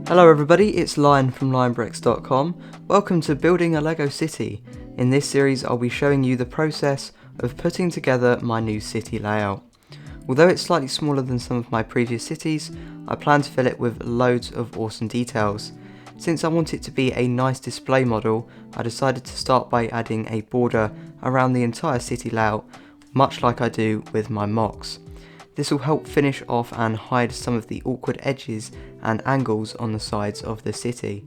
Hello everybody, it's Lion from LionBricks.com. Welcome to Building a Lego City. In this series I'll be showing you the process of putting together my new city layout. Although it's slightly smaller than some of my previous cities, I plan to fill it with loads of awesome details. Since I want it to be a nice display model, I decided to start by adding a border around the entire city layout, much like I do with my mocks. This will help finish off and hide some of the awkward edges and angles on the sides of the city.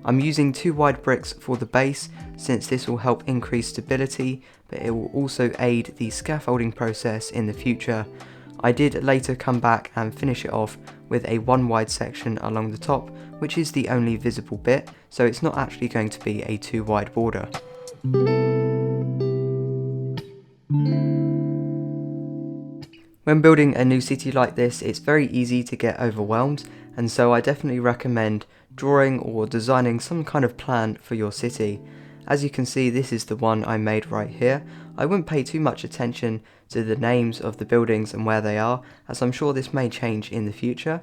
I'm using 2 wide bricks for the base since this will help increase stability, but it will also aid the scaffolding process in the future. I did later come back and finish it off with a 1 wide section along the top, which is the only visible bit, so it's not actually going to be a 2 wide border. When building a new city like this, it's very easy to get overwhelmed, and so I definitely recommend drawing or designing some kind of plan for your city. As you can see, this is the one I made right here. I wouldn't pay too much attention to the names of the buildings and where they are, as I'm sure this may change in the future,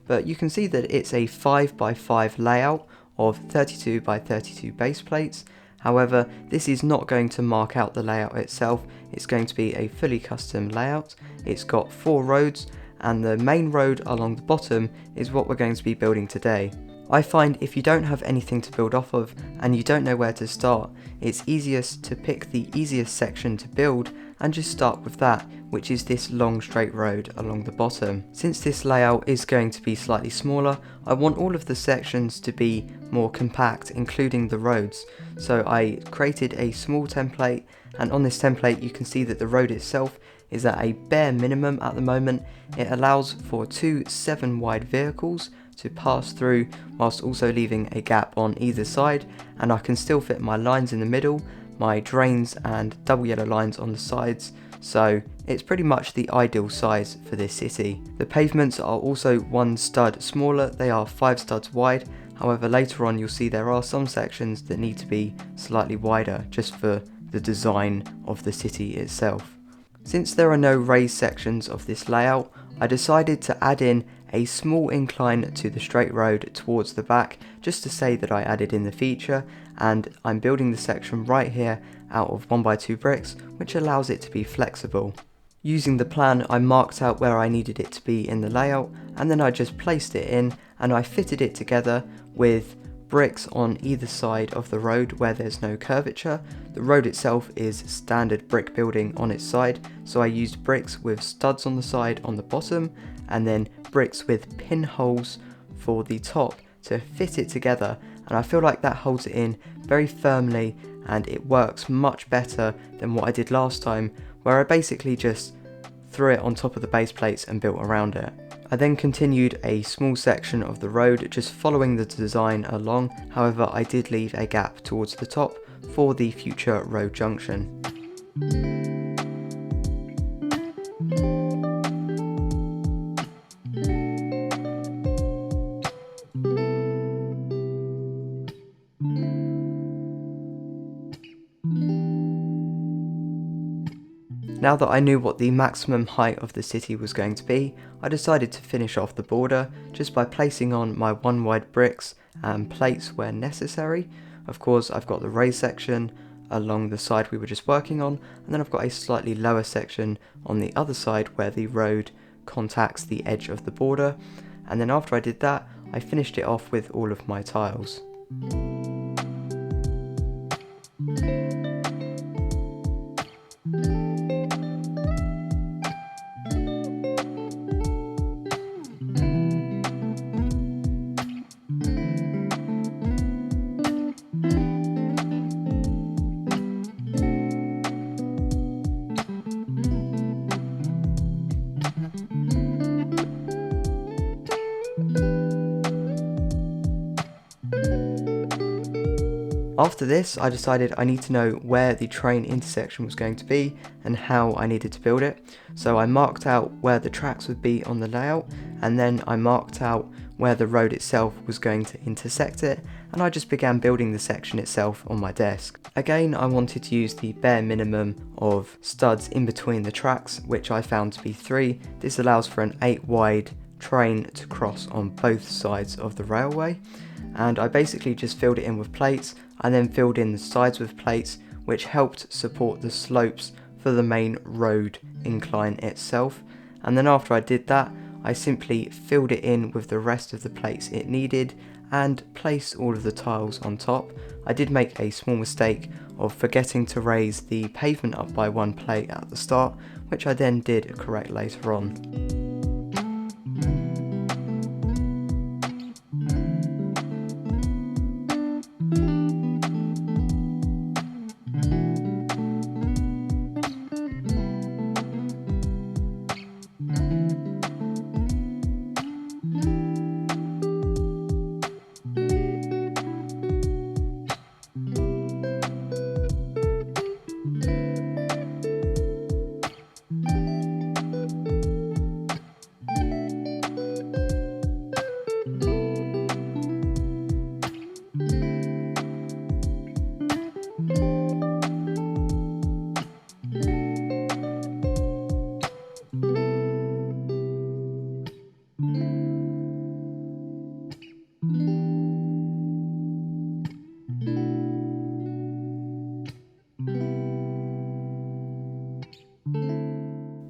but you can see that it's a 5x5 layout of 32 by 32 base plates. However, this is not going to mark out the layout itself, it's going to be a fully custom layout. It's got 4 roads, and the main road along the bottom is what we're going to be building today. I find if you don't have anything to build off of and you don't know where to start, it's easiest to pick the easiest section to build and just start with that, which is this long straight road along the bottom. Since this layout is going to be slightly smaller, I want all of the sections to be more compact, including the roads. So I created a small template, and on this template you can see that the road itself is at a bare minimum at the moment. It allows for 2 7 wide vehicles to pass through whilst also leaving a gap on either side, and I can still fit my lines in the middle, my drains and double yellow lines on the sides, so it's pretty much the ideal size for this city. The pavements are also 1 stud smaller, they are 5 studs wide. However, later on you'll see there are some sections that need to be slightly wider just for the design of the city itself. Since there are no raised sections of this layout, I decided to add in a small incline to the straight road towards the back, just to say that I added in the feature, and I'm building the section right here out of 1x2 bricks, which allows it to be flexible. Using the plan, I marked out where I needed it to be in the layout, and then I just placed it in, and I fitted it together with bricks on either side of the road where there's no curvature. The road itself is standard brick building on its side, so I used bricks with studs on the side on the bottom, and then bricks with pinholes for the top to fit it together, and I feel like that holds it in very firmly and it works much better than what I did last time, where I basically just threw it on top of the base plates and built around it. I then continued a small section of the road just following the design along, however I did leave a gap towards the top for the future road junction. Now that I knew what the maximum height of the city was going to be, I decided to finish off the border just by placing on my 1 wide bricks and plates where necessary. Of course, I've got the raised section along the side we were just working on, and then I've got a slightly lower section on the other side where the road contacts the edge of the border, and then after I did that, I finished it off with all of my tiles. After this, I decided I need to know where the train intersection was going to be and how I needed to build it. So I marked out where the tracks would be on the layout, and then I marked out where the road itself was going to intersect it, and I just began building the section itself on my desk. Again, I wanted to use the bare minimum of studs in between the tracks, which I found to be 3. This allows for an 8 wide train to cross on both sides of the railway, and I basically just filled it in with plates. I then filled in the sides with plates, which helped support the slopes for the main road incline itself. And then after I did that, I simply filled it in with the rest of the plates it needed and placed all of the tiles on top. I did make a small mistake of forgetting to raise the pavement up by 1 plate at the start, which I then did correct later on.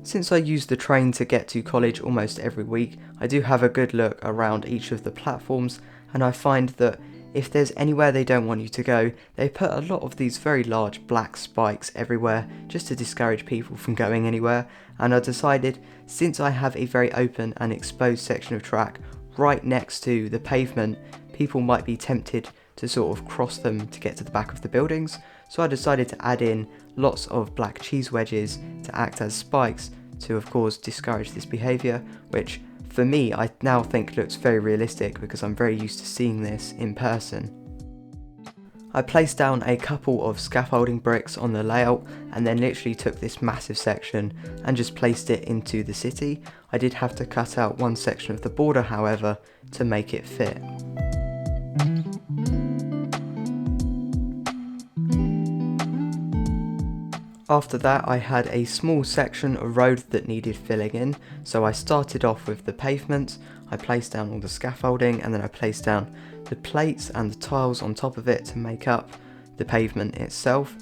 Since I use the train to get to college almost every week, I do have a good look around each of the platforms, and I find that if there's anywhere they don't want you to go, they put a lot of these very large black spikes everywhere just to discourage people from going anywhere. And I decided, since I have a very open and exposed section of track right next to the pavement, people might be tempted to sort of cross them to get to the back of the buildings. So I decided to add in lots of black cheese wedges to act as spikes to, of course, discourage this behaviour, which for me I now think looks very realistic because I'm very used to seeing this in person. I placed down a couple of scaffolding bricks on the layout and then literally took this massive section and just placed it into the city. I did have to cut out one section of the border, however, to make it fit. After that, I had a small section of road that needed filling in, so I started off with the pavement. I placed down all the scaffolding and then I placed down the plates and the tiles on top of it to make up the pavement itself.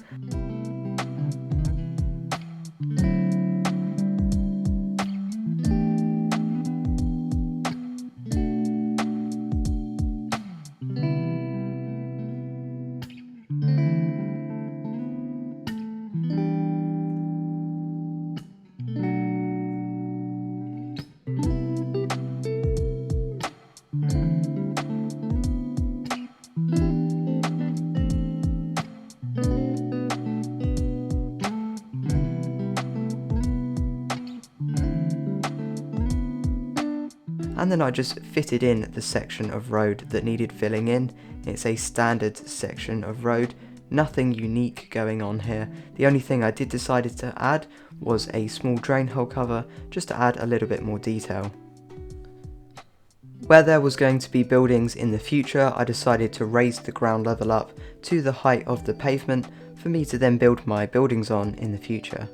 And then I just fitted in the section of road that needed filling in. It's a standard section of road, nothing unique going on here. The only thing I did decide to add was a small drain hole cover, just to add a little bit more detail. Where there was going to be buildings in the future, I decided to raise the ground level up to the height of the pavement for me to then build my buildings on in the future.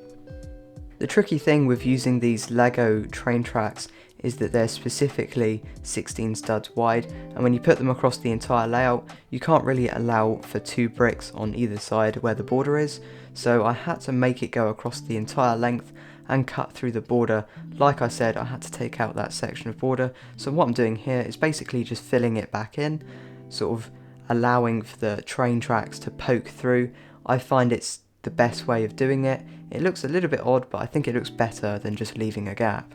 The tricky thing with using these Lego train tracks is that they're specifically 16 studs wide, and when you put them across the entire layout, you can't really allow for 2 bricks on either side where the border is, so I had to make it go across the entire length and cut through the border. Like I said, I had to take out that section of border, so what I'm doing here is basically just filling it back in, sort of allowing for the train tracks to poke through. I find it's the best way of doing it. It looks a little bit odd, but I think it looks better than just leaving a gap.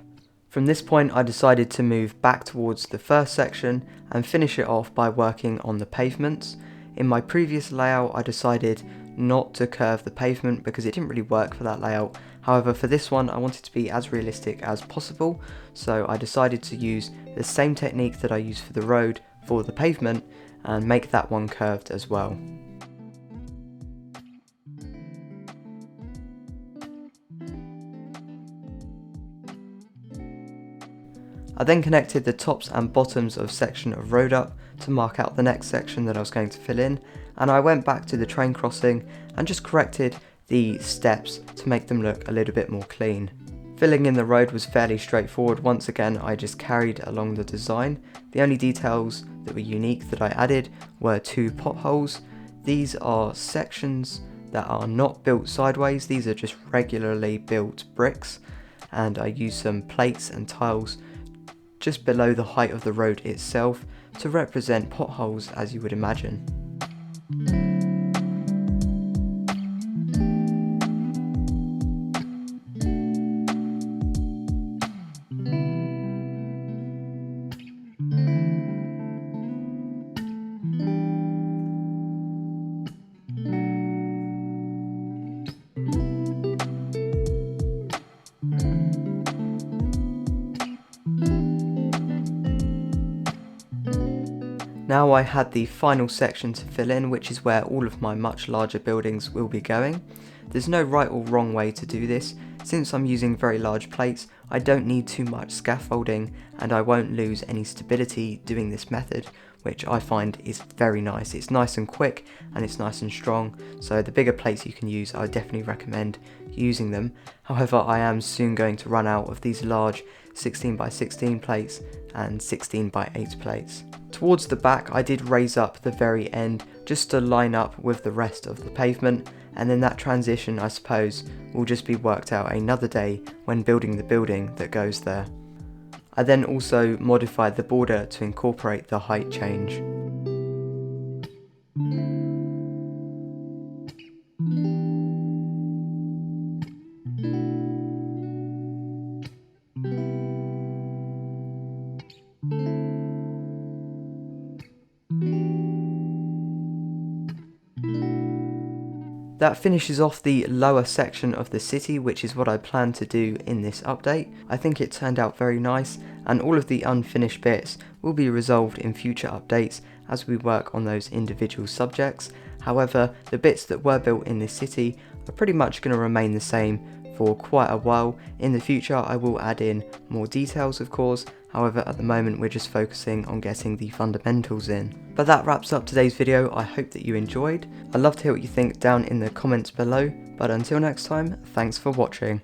From this point, I decided to move back towards the first section and finish it off by working on the pavements. In my previous layout, I decided not to curve the pavement because it didn't really work for that layout. However, for this one, I wanted to be as realistic as possible, so I decided to use the same technique that I used for the road for the pavement and make that one curved as well. I then connected the tops and bottoms of section of road up to mark out the next section that I was going to fill in, and I went back to the train crossing and just corrected the steps to make them look a little bit more clean. Filling in the road was fairly straightforward. Once again, I just carried along the design. The only details that were unique that I added were 2 potholes. These are sections that are not built sideways, these are just regularly built bricks, and I used some plates and tiles just below the height of the road itself to represent potholes, as you would imagine. Now I had the final section to fill in, which is where all of my much larger buildings will be going. There's no right or wrong way to do this. Since I'm using very large plates, I don't need too much scaffolding and I won't lose any stability doing this method, which I find is very nice. It's nice and quick and it's nice and strong, so the bigger plates you can use, I definitely recommend using them. However, I am soon going to run out of these large 16x16 plates and 16x8 plates. Towards the back, I did raise up the very end just to line up with the rest of the pavement, and then that transition, I suppose, will just be worked out another day when building the building that goes there. I then also modified the border to incorporate the height change. That finishes off the lower section of the city, which is what I plan to do in this update. I think it turned out very nice, and all of the unfinished bits will be resolved in future updates as we work on those individual subjects. However, the bits that were built in this city are pretty much going to remain the same for quite a while. In the future I will add in more details, of course. However, at the moment we're just focusing on getting the fundamentals in. But that wraps up today's video. I hope that you enjoyed. I'd love to hear what you think down in the comments below, but until next time, thanks for watching.